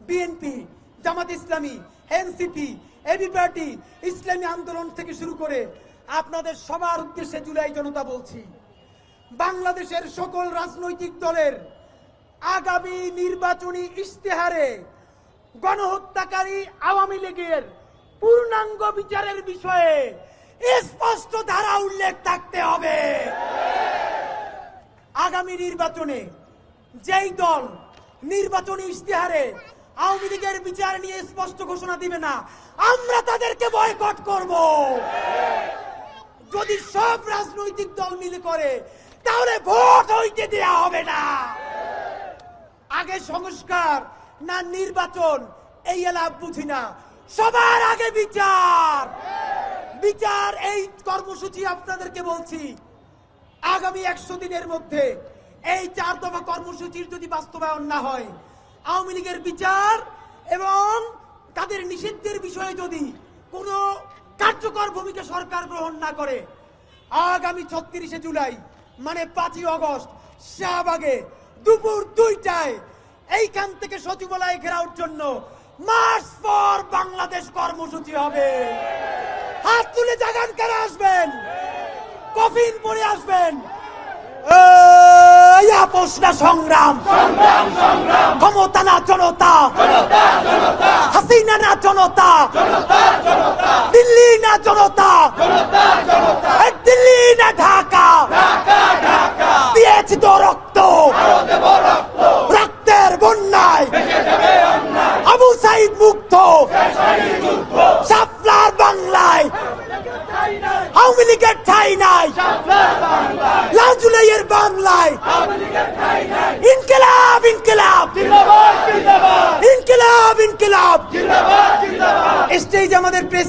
BNP, Jamaat Islami, NCP, AB party, ইসলামী আন্দোলন থেকে শুরু করে আপনাদের সবার উদ্দেশ্যে জুলাই জনতা বলছি, বাংলাদেশের সকল রাজনৈতিক দলের আগামী নির্বাচনী ইশতেহারে গণহত্যাকারী আওয়ামী লীগের পূর্ণাঙ্গ বিচারের বিষয়ে স্পষ্ট ধারা উল্লেখ থাকতে হবে। আগামী নির্বাচনে যেই দল নির্বাচনী ইশতেহারে আওয়ামী লীগের বিচার নিয়ে স্পষ্ট ঘোষণা দিবে না, আমরা তাদেরকে বয়কট করব। যদি সব রাজনৈতিক দল মিলে করে তাহলে ভোট হইতে দেয়া হবে না। আগে সংস্কার না নির্বাচন এই এলাপ বুঝি না, সবার আগে বিচার। বিচার এই কর্মসূচি আপনাদেরকে বলছি, আগামী 100 দিনের মধ্যে এই 4 দফা কর্মসূচির যদি বাস্তবায়ন না হয়, আওয়ামী লীগের বিচার এবং তাদের নিষিদ্ধের বিষয়ে যদি কোনো কার্যকর ভূমিকা সরকার গ্রহণ না করে, আগামী 36শে জুলাই মানে 5ই আগস্ট শাহবাগে দুপুর 2টায় এইখান থেকে সচিবালয় ঘেরাওর জন্য মার্চ ফর বাংলাদেশ কর্মসূচি হবে। হাত তুলে জাগান কারা আসবেন, কফিন পরে আসবেন। আপোষ না সংগ্রাম, ক্ষমতা না জনতা, হাসিনা না জনতা, দিল্লি না জনতা, দিল্লি না ঢাকা, দিয়েছি তো রক্ত, রক্তের বন্যায় আবু সাইদ মুক্ত, শাপলার বাংলায় আওয়ামী লীগের ঠাঁই নাই, লাল জুলাইয়ের বাংলায় ইনকিলাব ইনকিলাব ইনকিলাব ইনকিলাব। স্টেজ আমাদের প্রেস